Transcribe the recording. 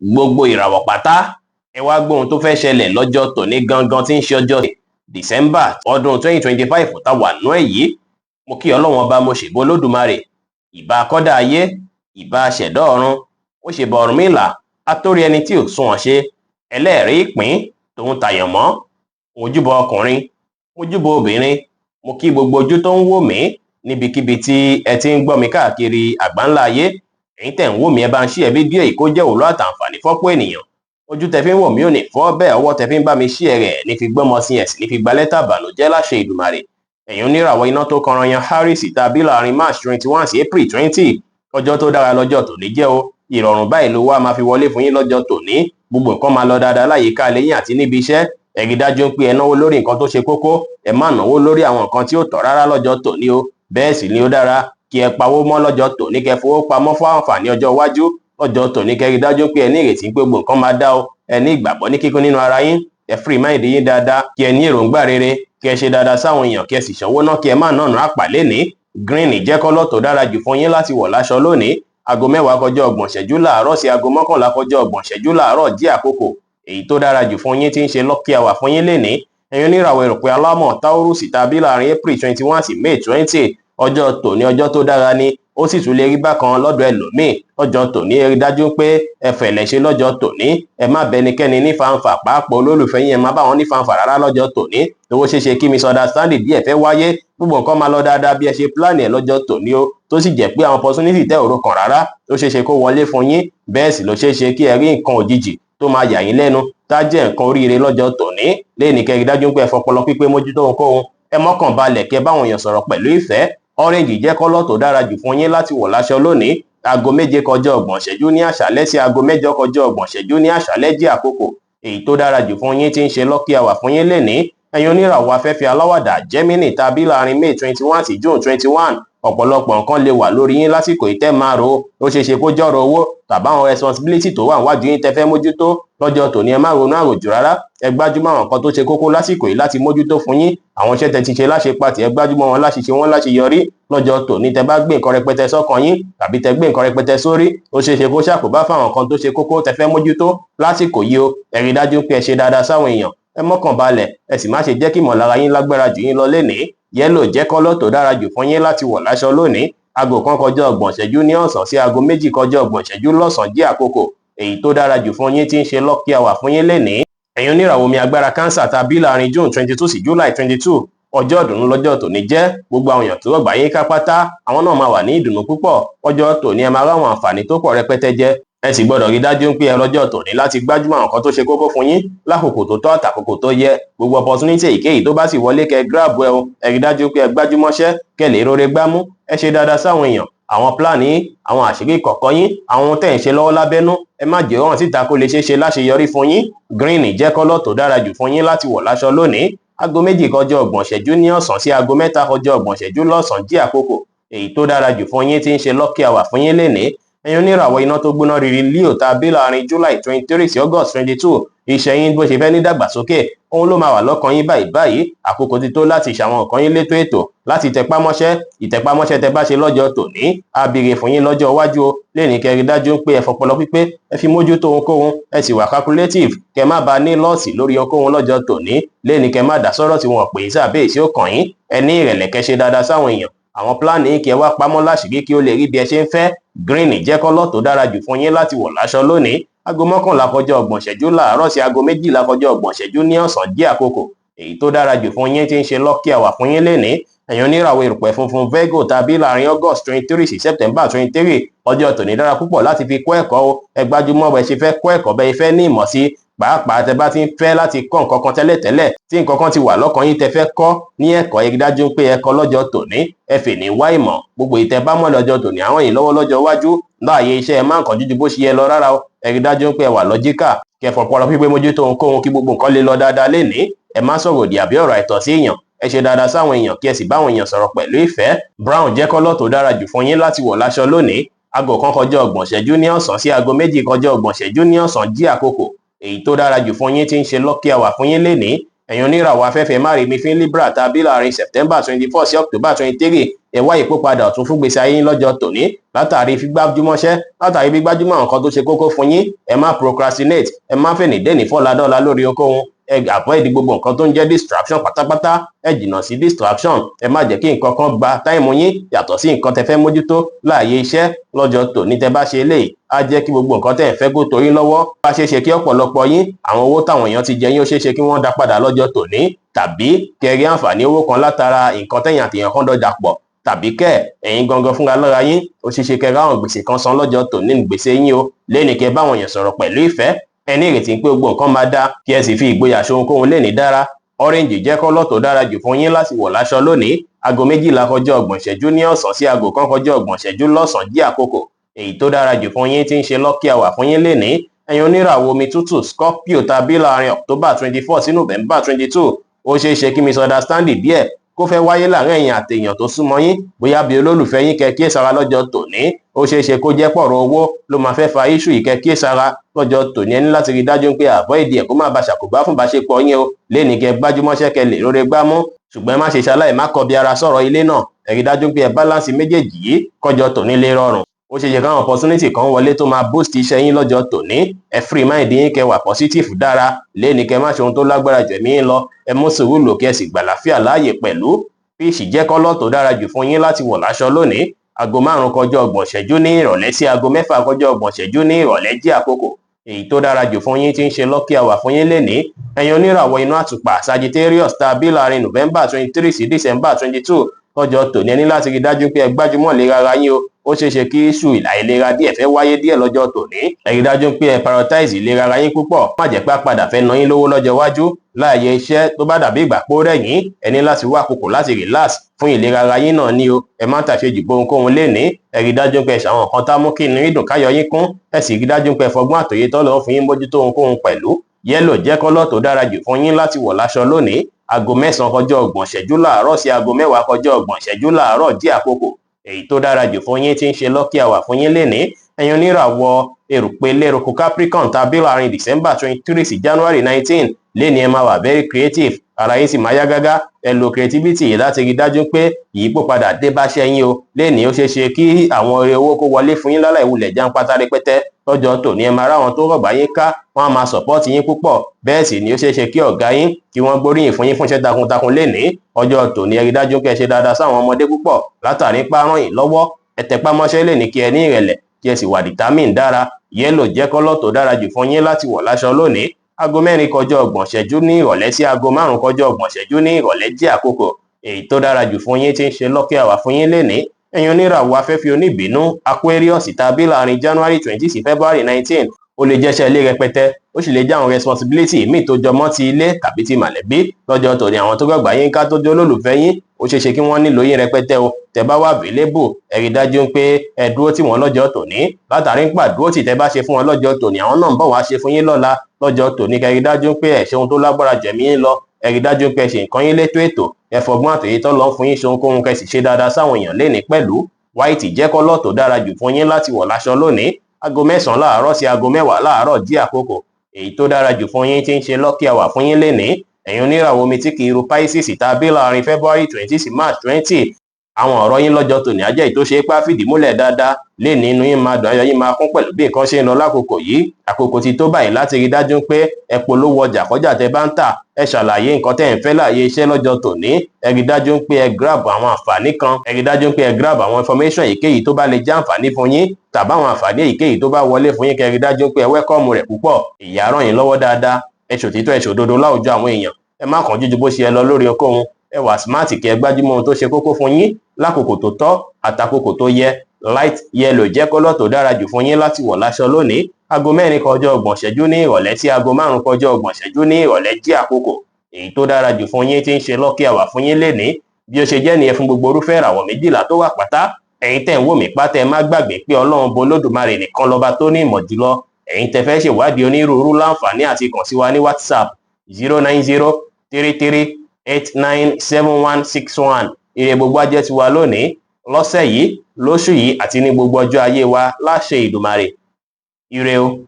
gbogbo ìràwọ̀ pátá ẹ wá gbóhun tó fẹ́ ṣẹlẹ̀ lọ́jọ́ tòní gangan tí ń ṣe ọjọ́ December ọdún 2025 tá wà nú ẹ̀ yìí. Mo kí Ọlọ́run ọba, mo ṣèbà Olódùmarè, ìbà akọ́dá ayé, ìbà aṣẹ̀dá ọ̀run, mo ṣèbà Ọ̀rúnmìlà, atórí ẹni tí ò sunwọ̀n ṣe, ẹlẹ́ẹ̀rí ìpín tòun tàyànmọ́, mojúbọ ọkùnrin, mojúbọ obìnrin, mo kí gbogbo ojú tó ń wò mí níbikíbi tí ẹ ti ń gbọ́ mi káàkiri àgbáńlá ayé. Ẹ̀yin tẹ̀ ń wò mí, ẹ bá ń share fídíò yìí kó jẹ́ òwúlò àtàǹfààní fọ́pọ̀ ènìyàn. Ojú tẹ fi ń wò mí ò ní fọ́, bẹ́ẹ̀ ọwọ́ tẹ fi ń bá mi share rẹ̀ ní fi gbọ́mọ sí ẹ̀sìn ní fi gba lẹ́tà ìbànújẹ́ láṣẹ Ìdùmarè. Ẹ̀yin oníràwọ̀ iná tó kanran yan Aries tàbí láàrin March 21 sí April 20, ọjọ́ tó dára lọ́jọ́ tòní jẹ́ o. Ìrọ̀rùn báyìí ló wá máa fi wọlé fún yín lọ́jọ́ tòní. Gbogbo nǹkan máa lọ dáadáa láyìíká ilé yín àti níbi iṣẹ́. Ẹ rí dájú pé ẹ náwó lórí nǹkan tó ṣe kókó, ẹ má náwó lórí àwọn nǹkan tí ò tọ́ rárá lọ́jọ́ tòní o. Bẹ́ẹ̀ sì ni ó dára kí ẹ pawó mọ́ lọ́jọ́ tòní, kẹ́ fowó pamọ́ fún àǹfààní ọjọ́ iwájú. Lọ́jọ́ tòní kẹ́ rí dájú pé ẹ ní ìrètí pé gbogbo nǹkan máa dá o. Ẹ ní ìgbàgbọ́ ní kíkún nínú ara yín, ẹ free mind yín dáadáa, kí ẹ ní èròǹgbà rere, kí ẹ ṣe dáadáa sáwọn èèyàn, kí ẹ sì ṣọwọ́ náà, kí ẹ má nànà àpà lénìí. Green jẹ́ kọ́lọ̀ tó dára jù fún yín láti wọ̀ láṣọ lónìí. Aago 10 kọjá 30 ìṣẹ́jú láàárọ̀ sí aago 11 kọjá 30 ìṣẹ́jú láàárọ̀ jẹ́ àkókò èyí tó dára jù fún yín tí ń ṣe lucky hour fún yín lénìí. Ẹ̀yin oníràwọ̀ erùpẹ̀ alámọ̀ Taurus tàbí láàrin April 21 sí May 20, ọjọ́ tòní ọjọ́ tó dára ni. Ó sì tún lè rí bákan lọ́dọ̀ ẹlòmíì. Lọ́jọ́ tòní ẹ rí dájú pé ẹ fẹ̀lẹ̀ ṣe lọ́jọ́ tòní. Ẹ má bẹnikẹ́ni ní fanfà, pàápàá olólùfẹ́ yín ẹ má bá wọn ní fanfà rárá lọ́jọ́ tòní. Owó ṣeéṣe kí misunderstanding díẹ̀ fẹ́ wáyé. Gbogbo nǹkan máa lọ dáadáa bí ẹ ṣe plan ẹ̀ lọ́jọ́ tòní o. Tó sì jẹ́ pé àwọn opportunity tẹ́ òro kan rárá ó ṣeéṣe kó wọlé fún yín. Bẹ́ẹ̀ sì ló ṣeéṣe kí ẹ rí nǹkan òjijì tó máa yà yín lẹ́nu tá jẹ́ nǹkan oríire lọ́jọ́ tòní. Lẹ́ni kẹ́ rí dájú pé ẹ fọpọlọ pípé mójútó ohunkóhun. Ẹ mọ́kàn balẹ̀ kẹ́ báwọn èèyàn sọ̀rọ̀ pẹ̀lú ìfẹ́. Orange jẹ́ kọ́lọ̀ tó dára jù fún yín láti wọ̀ láṣọ lónìí. Aago 7 kọjá 30 ìṣẹ́jú ní àṣálẹ́ sí aago 8 kọjá 30 ìṣẹ́jú ní àṣálẹ́ jẹ́ àkókò èyí tó dára jù fún yín tí ń ṣe lucky hour fún yín lénìí. Ẹ̀yin oníràwọ̀ afẹ́fẹ́ aláwàdà Gemini tàbí láàrin May 21 sí June 21, ọ̀pọ̀lọpọ̀ nǹkan lè wà lórí yín lásìkò ìtẹ́ máa ro. Ó ṣeéṣe kó jọ̀rọ̀ owó tàbí àwọn responsibility tó wà níwájú yín tẹ́ fẹ́ mójútó. Lọ́jọ́ tòní ẹ má ronú àròjù rárá. Ẹ gbájúmọ́ àwọn nǹkan tó ṣe kókó lásìkò yìí láti mójútó fún yín. Àwọn iṣẹ́ tẹ́ ti ṣe láṣepatì ẹ gbájúmọ́ wọn láṣìṣe wọn láṣeyọrí. Lọ́jọ́ tòní tẹ́ bá gbé nǹkan rẹpẹtẹ sọ́kàn yín tàbí tẹ́ gbé nǹkan rẹpẹtẹ sórí, ó ṣeéṣe kó ṣàkóbá fáwọn nǹkan tó ṣe kókó tẹ́ fẹ́ mójútó lásìkò yìí o. Ẹ rí dájú pé ẹ ṣe dáadáa sáwọn èèyàn. Ẹ mọ́kàn balẹ̀, ẹ sì má ṣe jẹ́ kí ìmọ̀lára yín lágbára jù yín lọ lénìí. Yẹ́lò jẹ́ kọ́lọ̀ tó dára jù fún yín láti wọ̀ láṣọ lónìí. Aago 1 kọjá 30 ìṣẹ́jú ní ọ̀sán sí aago 2 kọjá 30 ìṣẹ́jú lọ́sàn-án jẹ́ àkókò èyí tó dára jù fún yín tí ń ṣe lucky hour fún yín lénìí. Ẹ̀yin oníràwọ̀ omi agbára Cancer tàbí láàrin June 22 sí July 22, ọjọ́ ìdùnnú lọ́jọ́ tòní jẹ́. Gbogbo àwọn èèyàn tó rọ̀gbà yín ká pátá àwọn náà máa wà ní ìdùnnú púpọ̀. Ọjọ́ tòní ẹ máa ráwọn àǹfààní tó pọ̀ rẹpẹtẹ jẹ. Ẹ sì gbọ́dọ̀ rí dájú pé ẹ lọ́jọ́ tòní láti gbájúmọ́ àwọn nǹkan tó ṣe kókó fún yín lákòókò tó tọ́ àtàkókò tó yẹ. Gbogbo opportunity èyíkéyìí tó bá sì wọlé kẹ́ grab ẹ o. Ẹ rí dájú pé ẹ gbájúmọ́ṣẹ́ kẹ́ lè rore gbámú. Ẹ ṣe dáadáa sáwọn èèyàn. Àwọn plan yín, àwọn àṣírí kọ̀ọ̀kan yín, àwọn tẹ́ ń ṣe lọ́wọ́ lábẹ́nú, ẹ má jẹ́ hàn síta kó lè ṣeéṣe láṣeyọrí fún yín. Green jẹ́ kọ́lọ̀ tó dára jù fún yín láti wọ̀ láṣọ lónìí. Aago 2 kọjá 30 ìṣẹ́jú ní ọ̀sán sí aago 3 kọjá 30 ìṣẹ́jú lọ́sàn-án jẹ́ àkókò èyí tó dára jù fún yín tí ń ṣe lucky hour fún yín lénìí. Ẹ̀yin oníràwọ̀ iná tó gbóná riri Leo tàbí láàrin July 23 sí August 22, iṣẹ́ yín bó ṣe fẹ́ ní dàgbàsókè òun ló máa wà lọ́kàn yín báyìí. Àkókò ti tó láti ṣàwọn nǹkan yín létò ètò, láti tẹpámọ́ṣẹ́. Ìtẹpámọ́ṣẹ́ tẹ bá ṣe lọ́jọ́ tòní á béèrè fún yín lọ́jọ́ iwájú o. Lẹ́ni kẹ́ rí dájú pé ẹ fọpọlọ pípé, ẹ fi mójútó ohunkóhun, ẹ sì wà calculative, kẹ́ má bàa ní lọ́ọ̀sì lórí ohunkóhun lọ́jọ́ tòní. Lẹ́ni kẹ́ má dá sọ́rọ̀ tí wọ́n pè é sábẹ́ èsì ó kàn yín. Ẹ ní ìrẹ̀lẹ̀ kẹ́ ṣe dáadáa sáwọn èèyàn. Àwọn plan yín kí ẹ wá pamọ́ láṣìírí kí ó lè rí bí ẹ ṣe ń fẹ́. Green jẹ́ kọ́lọ̀ tó dára jù fún yín láti wọ̀ láṣọ lónìí. Aago 11 kọjá 30 ìṣẹ́jú láàárọ̀ sí aago 12 kọjá 30 ìṣẹ́jú ní ọ̀sán jẹ́ àkókò èyí tó dára jù fún yín tí ń ṣe lucky hour fún yín lénìí. Ẹ̀yin oníràwọ̀ erùpẹ̀ funfun Virgo tàbí láàrin August 23 sí September 23, ọjọ́ tòní dára púpọ̀ láti fi kọ́ ẹ̀kọ́ o. Ẹ gbájúmọ́ bẹ́ẹ̀ ṣe fẹ́ kọ́ ẹ̀kọ́ bẹ́ẹ̀ fẹ́ ní ìmọ̀ sí. Pàápàá tẹ bá ti ń fẹ́ láti kọ́ nǹkan kan tẹ́lẹ̀tẹ́lẹ̀ tí nǹkan kan ti wà lọ́kàn yín tẹ fẹ́ kọ́ ní ẹ̀kọ́, ẹ rí dájú pé ẹ kọ́ lọ́jọ́ tòní. Ẹ fè ní wá ìmọ̀. Gbogbo ìtẹ́ bá mọ̀ lọ́jọ́ tòní àwọn yìí lọ́wọ́ lọ́jọ́ iwájú. Láàyè iṣẹ́ ẹ má ń kánjú ju bó ṣe yẹ lọ rárá o. Ẹ rí dájú pé ẹ wà lọ́jíkà. Kẹ́ fọpọlọ pípé mójútó ohunkóhun kí gbogbo nǹkan lè lọ dáadáa lénìí. Ẹ má sọ̀rọ̀ òdì àbí ọ̀rọ̀ àìtọ́ sí èèyàn. Ẹ ṣe dáadáa sáwọn èèyàn kí ẹ sì báwọn èèyàn sọ̀rọ̀ pẹ̀lú ìfẹ́. Brown jẹ́ kọ́lọ̀ tó dára jù fún yín láti wọ̀ láṣọ lónìí. Aago 1 kọjá 30 ìṣẹ́jú ní ọ̀sán sí aago 2 kọjá 30 ìṣẹ́jú ní ọ̀sán jẹ́ àkókò èyí tó dára jù fún yín tí ń ṣe lucky hour fún yín lénìí. Ẹ̀yin oníràwọ̀ afẹ́fẹ́ márìmí fún Libra tàbí láàrin September 24 sí October 23, ẹ wá ìpòpadà ọ̀tun fún gbèsè ayé yín lọ́jọ́ tòní látàrí gbígbájúmọ́ṣẹ́, látàrí gbígbájúmọ́ nǹkan tó ṣe kókó fún yín. Ẹ má procrastinate, ẹ má fènìdénì fọ́ladọ́la lórí ohunkóhun. Ẹ avoid gbogbo nǹkan tó ń jẹ́ distraction pátápátá. Ẹ jìnnà sí distraction. Ẹ má jẹ́ kí nǹkan kan gba táìmù yín yàtọ̀ sí nǹkan tẹ́ fẹ́ mójútó láàyè iṣẹ́. Lọ́jọ́ tòní tẹ́ bá ṣe eléyìí, á jẹ́ kí gbogbo nǹkan tẹ́ ẹ fẹ́ kó tó yín lọ́wọ́. Bá ṣe ṣe kí ọ̀pọ̀lọpọ̀ yín àwọn owó táwọn èèyàn ti jẹ yín ó ṣe é ṣe kí wọ́n dá padà lọ́jọ́ tòní, tàbí kẹrí àǹfààní owó kan látara nǹkan tẹ́yìn àtèèyàn kan dọjà pọ̀, tàbí ẹ̀yin gangan fúnra lára yín ó ṣe é ṣe kẹ́ ráwọn gbèsè kan san lọ́jọ́ tòní ní gbèsè yín o. Lénìí kẹ́ báwọn èèyàn sọ̀rọ̀ pẹ̀lú ìfẹ́, ẹ ní ìrètí pé gbogbo nǹkan máa dá, kí ẹ sì fi ìgboyà ṣe ohunkóhun lénìí dára. Orange jẹ́ kọ́lọ̀ tó dára jù fún yín láti wọ̀ láṣọ lónìí. Aago 12:30 ní ọ̀sán sí aago 1:30 lọ́sàn-án jí àkókò èyí tó dára jù fún yín tí ń ṣe lucky hour fún yín lénìí. Ẹ̀yin oníràwọ̀ omi tútù Scorpio tàbí láàrin October 24 sí November 22, ó ṣeé ṣe kí misunderstanding díẹ̀ kó fẹ́ wáyé láàrin ẹ̀yin àtèèyàn tó súnmọ́ yín, bóyá bí olólùfẹ́ yín kẹ́ kíyèsára lọ́jọ́ tòní. Ó ṣeé ṣe kó jẹ́ pọ̀rọ̀ owó ló máa fẹ́ fa issue yìí, kẹ́ kíyèsára lọ́jọ́ tòní. Ẹ ní láti rí dájú pé avoid ẹ̀ kó má ba ṣàkóbá fún ìbáṣepọ̀ yín o. Lénìí kẹ́ gbájúmọ́ṣẹ́ kẹ́ lè róre gbámú, ṣùgbọ́n ẹ má ṣe ṣaláì má kọbi ara sọ̀rọ̀ ilé náà. Ẹ rí dájú pé ẹ balance méjèèjì yìí kọjọ́ tòní lè rọrùn. Ó ṣe ṣe káwọn opportunity kan wọlé tó máa boost iṣẹ́ yín lọ́jọ́ tòní. Ẹ free mind yín kẹ́ wà positive dára. Lénìí kẹ́ má ṣe ohun tó lágbára jù ẹ̀mí yín lọ. Ẹ mú sùúrù lò kẹ́ sì gbàlàfíà láàyè pẹ̀lú. Fish jẹ́ kọ́lọ̀ tó dára jù fún yín láti wọ̀ láṣọ lónìí. Aago 5:30 ní ìrọ̀lẹ́ sí aago 6:30 ní ìrọ̀lẹ́ jí àkókò èyí tó dára jù fún yín tí ń ṣe lucky hour fún yín lénìí. Ẹ̀yin oníràwọ̀ inú àtùpà Sagittarius tàbí láàrin November 23 sí December 22 lọ́jọ́ tòní. Ẹ ní láti rí dájú pé ẹ gbájúmọ́ ìlera ara yín o. Ó ṣeé ṣe kí iṣu àìlera díẹ̀ fẹ́ wáyé díẹ̀ lọ́jọ́ tòní. Ẹ rí dájú pé ẹ prioritize ìlera ara yín púpọ̀. Má jẹ́ pé àpadà fẹ́ ná yín lówó lọ́jọ́ iwájú láàyè iṣẹ́ tó bá dàbí ìgbà pó rẹ̀ yín. Ẹ ní láti wá àkókò láti relax fún ìlera ara yín náà ni o. Ẹ má tàṣejù bo ohunkóhun lénìí. Ẹ rí dájú pé ẹ ṣàwọn nǹkan tá mú kí inú yín dùn káyọ̀ yín kún. Ẹ sì rí dájú pé ẹ fọgbọ́n àtòyé tọ́lọ́run fún yín mójútó ohunkóhun pẹ̀lú. Yellow jẹ́ kọ́lọ̀ tó dára jù fún yín láti wọ̀ láṣọ lónìí. Aago 9:30 láàárọ̀ sí aago 10:30 láàárọ̀ jí àkókò èyí tó dára jù fún yín tí ń ṣe lucky hour fún yín lénìí. Ẹ̀yin oníràwọ̀ erùpẹ̀ lérùkù Capricorn tàbí láàrin December 23 sí January 19, lénìí ẹ máa wà very creative, ara yín sì máa yá gágá. Ẹ lo creativity yìí láti rí dájú pé ìyípo padà dé bá ṣẹ́ yín o. Lénìí ó ṣeé ṣe kí àwọn ire owó kó wọlé fún yín láláì wulẹ̀ jàǹpátá rẹpẹtẹ. Lọ́jọ́ tòní ẹ máa ráwọn tó rọ̀gbà yín ká, wọ́n á máa support yín púpọ̀. Bẹ́ẹ̀ sì ni ó ṣeé ṣe kí ọ̀gá yín kí wọ́n gbóríyìn fún yín fún iṣẹ́ takuntakun lénìí. Ọjọ́ tòní ẹ rí dájú pé ẹ ṣe dáadáa sáwọn ọmọdé púpọ̀ látàrí párán yìí lọ́wọ́. Ẹ tẹpá mọ́ṣẹ́ lénìí kí ẹ ní ìrẹ̀lẹ̀ kí ẹ sì wà determine dára. Yellow jẹ́ kọ́lọ̀ tó dára jù fún yín láti wọ̀ láṣọ lónìí. Aago 4:30 ní ìrọ̀lẹ́ sí aago 5:30 ní ìrọ̀lẹ́ jí àkókò èyí tó dára jù fún yín tí ń ṣe lucky hour fún yín lénìí. Ẹ̀yin oníràwọ̀ afẹ́fẹ́ oníbínú Aquarius tàbí láàrin January 20 sí February 19, ó lè jẹ́ṣẹ́ ilé rẹpẹtẹ, ó sì lè jẹ́ àwọn responsibility míì tó jọmọ́ ti ilé tàbí ti mọ̀lẹ́bí. Lọ́jọ́ tòní àwọn tó gbàgbà yín ká tó jẹ́ olólùfẹ́ yín ó ṣeé ṣe kí wọ́n nílò yín rẹpẹtẹ o. Tẹ́ bá wà available ẹ rí dájú pé ẹ dúró tì wọ́n lọ́jọ́ tòní. Látàrí ń pàdúró tì tẹ́ bá ṣe fún wọn lọ́jọ́ tòní, àwọn náà ń bọ̀ wá ṣe fún yín lọ́la. Lọ́jọ́ tòní kẹ́ rí dájú pé ẹ ṣe ohun tó lágbára jẹ̀mí yín lọ. Ẹ rí dájú pé ẹ ṣe nǹkan yín létò ètò. Ẹ fọgbọ́n àtòyé tọ́ lọ fún yín ṣe ohunkóhun kẹ́ sì ṣe dáadáa sáwọn èèyàn lénìí pẹ̀lú. White jẹ́ kọ́lọ̀ tó dára jù fún yín láti wọ̀ láṣọ lónìí. Aago 9 láàárọ̀ sí aago 10 láàárọ̀ jí àkókò èyí tó dára jù fún yín tí ń ṣe lucky hour fún yín lénìí. Ẹ̀yin oníràwọ̀ omi tí kì í ru Pisces tàbí láàrin February 20 sí March 20, àwọn ọ̀rọ̀ yín lọ́jọ́ tòní á jẹ́ èyí tó ṣe é pá fìdí múlẹ̀ dáadáa. Lénìí inú yín máa dùn, ayọ̀ yín máa kún pẹ̀lú bí nǹkan ṣe ń lọ lákòókò yìí. Àkókò ti tó báyìí láti rí dájú pé ẹ polówó ọjà kọjá tẹ́ bá ń tà. Ẹ ṣàlàyé nǹkan tẹ́ ń fẹ́ láàyè iṣẹ́ lọ́jọ́ tòní. Ẹ rí dájú pé ẹ grab àwọn àǹfààní kan. Ẹ rí dájú pé ẹ grab àwọn information èyíkéyìí tó bá lè jẹ́ àǹfààní fún yín, tàbí àwọn àǹfààní èyíkéyìí tó bá wọlé fún yín. Kẹ́ rí dájú pé ẹ welcome rẹ̀ púpọ̀. Ìyá ràn yín lọ́wọ́ dáadáa. Ẹ ṣòtítọ́ ẹ ṣòdodo láwùjọ àwọn èèyàn. Ẹ má kánjú ju bó ṣe ẹ lọ lórí ohunkóhun. Ẹ wà smart kí ẹ gbájúmọ́ ohun tó ṣe kókó fún yín lákòókò tó tọ́ àtàkókò tó yẹ. Light yellow jẹ́ kọ́lọ̀ tó dára jù fún yín láti wọ̀ láṣọ lónìí. Aago 4:30 ní ìrọ̀lẹ́ sí aago 5:30 ní ìrọ̀lẹ́ jí àkókò èyí tó dára jù fún yín tí ń ṣe lucky hour fún yín lénìí. Bí ó ṣe jẹ́ nìyẹn fún gbogbo irúfẹ́ ìràwọ̀ 12 tó wà pátá. Ẹ̀yin tẹ́ ń wò mí pátá ẹ má gbàgbé pé Ọlọ́run bo Olódùmarè nìkan lọ́ba tó ní ìmọ̀ jùlọ. Ẹ̀yin tẹ́ fẹ́ ṣèwádìí onírúurú láǹfààní àti kàn sí wa ní WhatsApp 09033897161. Ire gbogbo ajẹ́ tiwa lónìí, lọ́sẹ̀ yìí, lóṣù yìí àti ní gbogbo ọjọ́ ayé wa láṣẹ Ìdùmarè. Ire o.